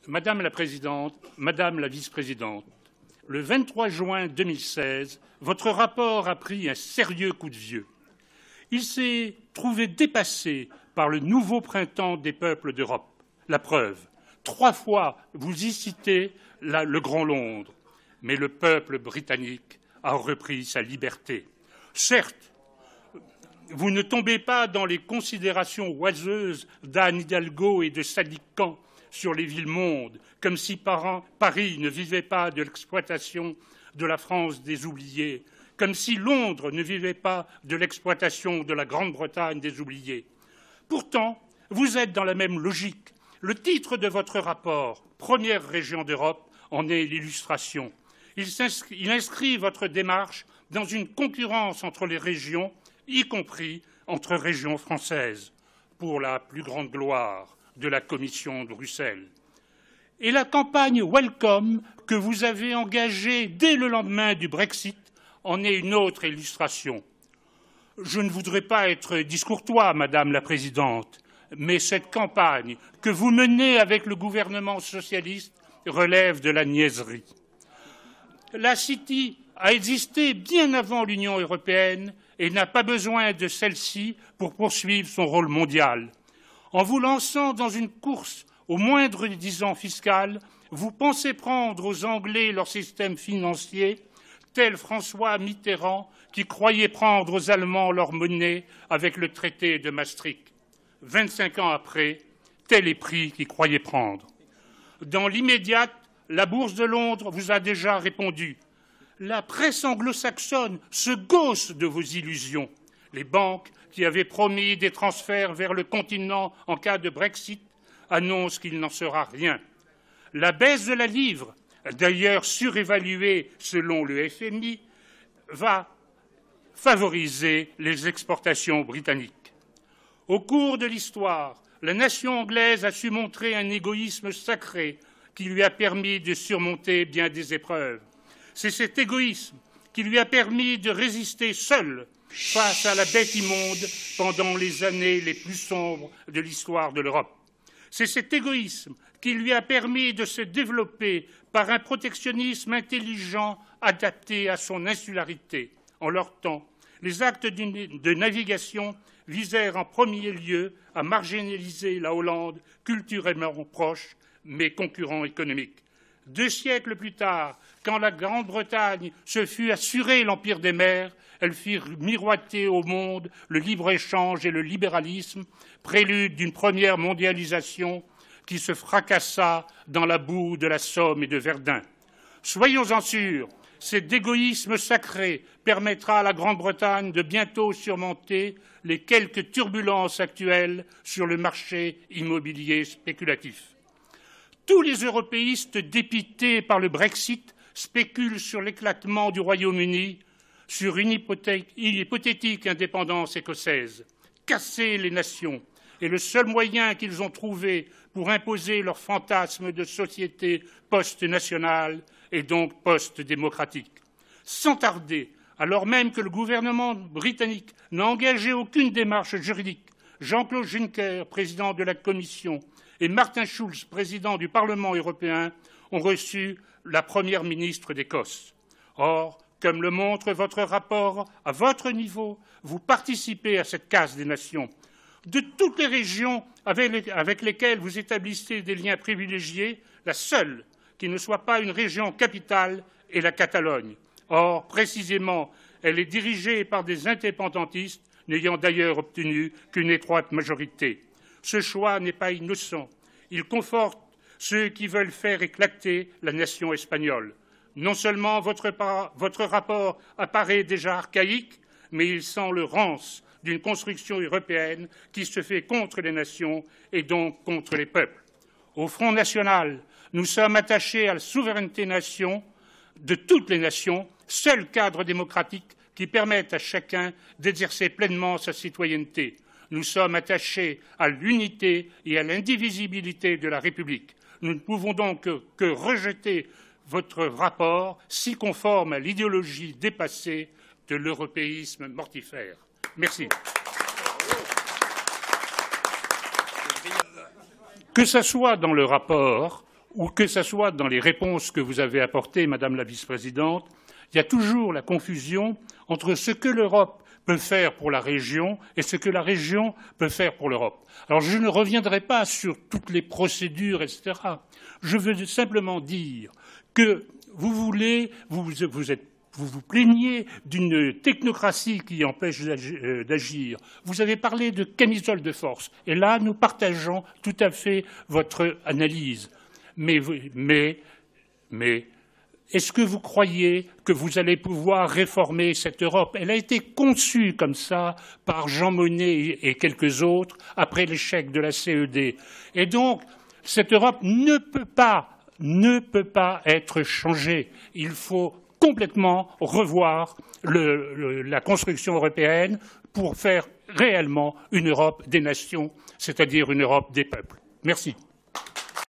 Madame la Présidente, Madame la Vice-présidente, le 23 juin 2016, votre rapport a pris un sérieux coup de vieux. Il s'est trouvé dépassé par le nouveau printemps des peuples d'Europe. La preuve, 3 fois vous y citez le Grand Londres, mais le peuple britannique a repris sa liberté. Certes, vous ne tombez pas dans les considérations oiseuses d'Anne Hidalgo et de Sadiq Khan sur les villes-mondes, comme si Paris ne vivait pas de l'exploitation de la France des oubliés, comme si Londres ne vivait pas de l'exploitation de la Grande-Bretagne des oubliés. Pourtant, vous êtes dans la même logique. Le titre de votre rapport, « Première région d'Europe », en est l'illustration. Il inscrit votre démarche dans une concurrence entre les régions, y compris entre régions françaises, pour la plus grande gloire de la Commission de Bruxelles. Et la campagne Welcome que vous avez engagée dès le lendemain du Brexit en est une autre illustration. Je ne voudrais pas être discourtois, Madame la Présidente, mais cette campagne que vous menez avec le gouvernement socialiste relève de la niaiserie. La City a existé bien avant l'Union européenne et n'a pas besoin de celle-ci pour poursuivre son rôle mondial. En vous lançant dans une course au moindre disant fiscal, vous pensez prendre aux Anglais leur système financier, tel François Mitterrand qui croyait prendre aux Allemands leur monnaie avec le traité de Maastricht. 25 ans après, tel est pris qui croyait prendre. Dans l'immédiat, la Bourse de Londres vous a déjà répondu. La presse anglo-saxonne se gausse de vos illusions. Les banques, qui avaient promis des transferts vers le continent en cas de Brexit, annoncent qu'il n'en sera rien. La baisse de la livre, d'ailleurs surévaluée selon le FMI, va favoriser les exportations britanniques. Au cours de l'histoire, la nation anglaise a su montrer un égoïsme sacré qui lui a permis de surmonter bien des épreuves. C'est cet égoïsme qui lui a permis de résister seul face à la bête immonde pendant les années les plus sombres de l'histoire de l'Europe. C'est cet égoïsme qui lui a permis de se développer par un protectionnisme intelligent adapté à son insularité. En leur temps, les actes de navigation visèrent en premier lieu à marginaliser la Hollande, culturellement proche, mais concurrent économique. 2 siècles plus tard, quand la Grande-Bretagne se fut assurée l'empire des mers, elle fit miroiter au monde le libre-échange et le libéralisme, prélude d'une première mondialisation qui se fracassa dans la boue de la Somme et de Verdun. Soyons-en sûrs, cet égoïsme sacré permettra à la Grande-Bretagne de bientôt surmonter les quelques turbulences actuelles sur le marché immobilier spéculatif. Tous les européistes dépités par le Brexit spéculent sur l'éclatement du Royaume-Uni, sur une hypothétique indépendance écossaise. Casser les nations est le seul moyen qu'ils ont trouvé pour imposer leur fantasme de société post-nationale et donc post-démocratique. Sans tarder, alors même que le gouvernement britannique n'a engagé aucune démarche juridique, Jean-Claude Juncker, président de la Commission, et Martin Schulz, président du Parlement européen, ont reçu la première ministre d'Écosse. Or, comme le montre votre rapport, à votre niveau, vous participez à cette casse des nations. De toutes les régions avec lesquelles vous établissez des liens privilégiés, la seule qui ne soit pas une région capitale est la Catalogne. Or, précisément, elle est dirigée par des indépendantistes, n'ayant d'ailleurs obtenu qu'une étroite majorité. Ce choix n'est pas innocent. Il conforte ceux qui veulent faire éclater la nation espagnole. Non seulement votre rapport apparaît déjà archaïque, mais il sent le rance d'une construction européenne qui se fait contre les nations et donc contre les peuples. Au Front national, nous sommes attachés à la souveraineté nation de toutes les nations, seul cadre démocratique qui permette à chacun d'exercer pleinement sa citoyenneté. Nous sommes attachés à l'unité et à l'indivisibilité de la République. Nous ne pouvons donc que rejeter votre rapport si conforme à l'idéologie dépassée de l'européisme mortifère. Merci. Que ce soit dans le rapport ou que ce soit dans les réponses que vous avez apportées, Madame la vice-présidente, il y a toujours la confusion entre ce que l'Europe peut faire pour la région et ce que la région peut faire pour l'Europe. Alors je ne reviendrai pas sur toutes les procédures, etc. Je veux simplement dire que vous vous plaignez d'une technocratie qui empêche d'agir. Vous avez parlé de camisole de force. Et là, nous partageons tout à fait votre analyse. Mais est-ce que vous croyez que vous allez pouvoir réformer cette Europe? Elle a été conçue comme ça par Jean Monnet et quelques autres après l'échec de la CED. Et donc, cette Europe ne peut pas être changée. Il faut complètement revoir la construction européenne pour faire réellement une Europe des nations, c'est-à-dire une Europe des peuples. Merci.